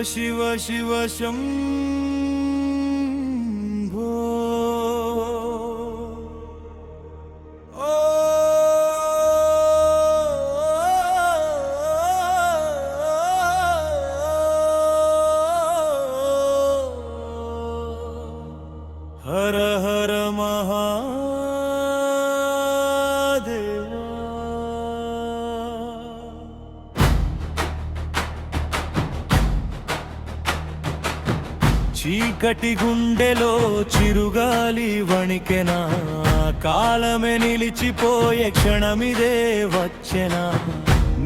శివ శివ శంభో హర హర మహాదేవా చీకటి గుండెలో చిరుగాలి వణికెనా కాలమే నిలిచిపోయే క్షణమిదే వచ్చెనా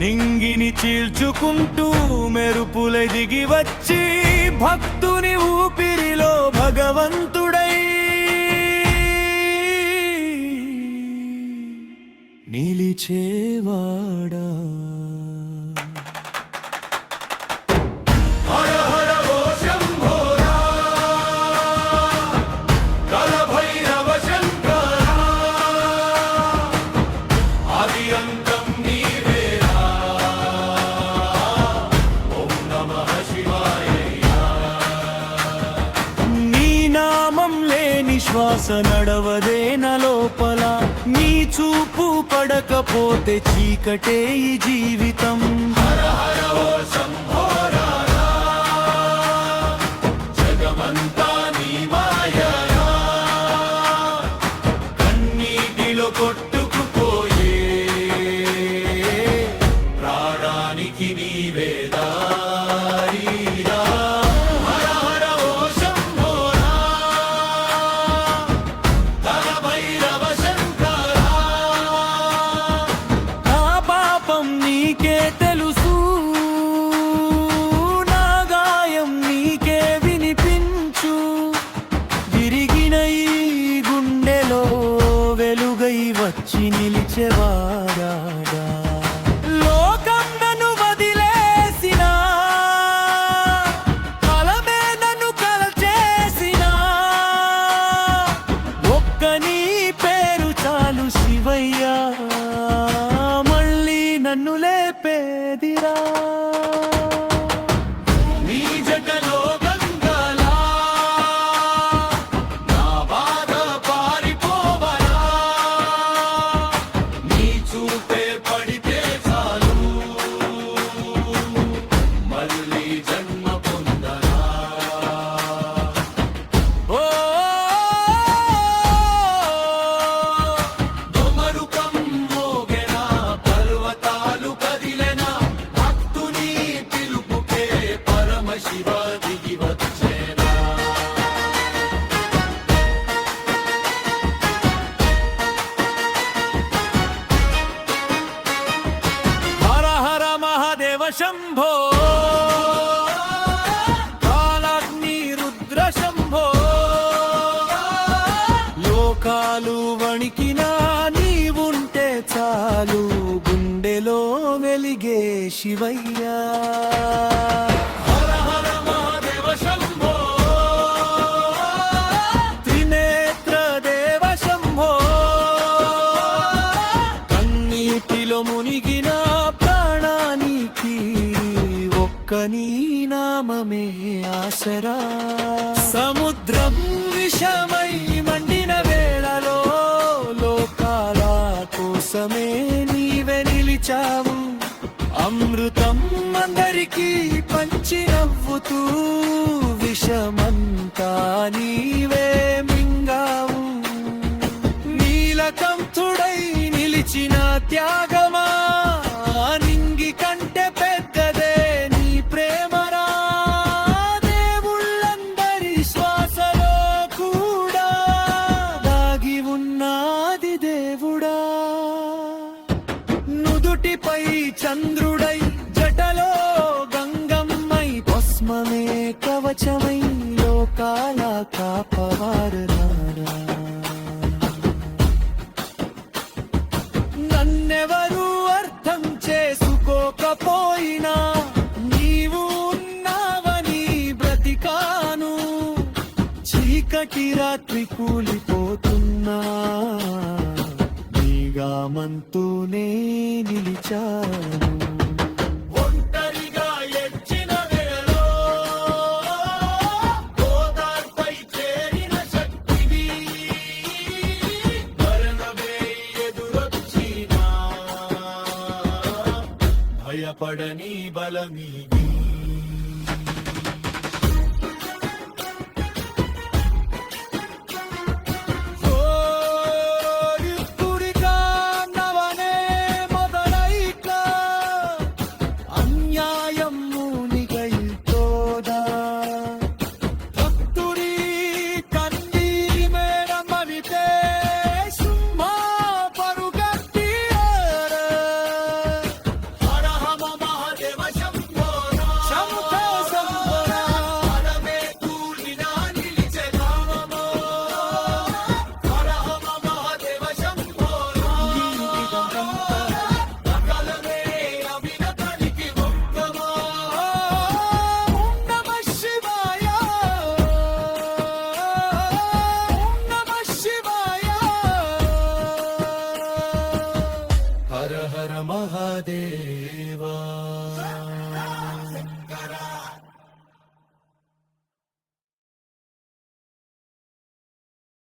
నింగిని చీల్చుకుంటూ మెరుపులై దిగి వచ్చి భక్తుని ఊపిరిలో భగవంతుడై నిలిచేవాడా శ్వాస నడవదే నా లోపల నీ చూపు పడకపోతే చీకటే ఈ జీవితం హర హర ఓ శంభో రారా జగమంతా నీ మాయా కన్నీటిలో కొట్టుకుపోయే ప్రాణానికి నీవే దారి వచ్చి నిలిచేవాడా లోకం నన్ను వదిలేసినా కలమే నన్ను కలచేసినా ఒక్క నీ పేరు చాలు శివయ్యా మళ్ళీ నన్ను లేపేదిరా నీ జటలో శంభో కాలాగ్ని రుద్ర శంభో లోకాలు వణికినా నీవుంటే చాలు గుండెలో వెలిగే శివయ్యా హర హర మహాదేవ శంభో త్రినేత్ర దేవ శంభో కన్నీటిలో మునిగిన నీ నామమే ఆసరా సముద్రం విషమై మండిన వేళలో లోకాల కోసమే నీవే నిలిచావు అమృతం అందరికీ పంచి నవ్వుతూ విషమంతా నీవే మింగావు నీలకంఠుడై నిలిచిన త్యాగమా నింగి కంటే పెద్దదే ప్రేమరా దేవుళ్ళందరి శ్వాసలో కూడా దాగి ఉన్నది దేవుడా నుదుటిపై చంద్రుడై జటలో గంగమ్మై భస్మమే కవచమై లోకాల కాపవారనారా నన్నెవరూ అర్థం చేసుకోకపోయినా చీకటి రాత్రి కూలిపోతున్నా నీగామంతూనే నిలిచాను ఒంటరిగా ఎచ్చిన వేళలో భయపడని బలమీ హర హర మహాదేవా.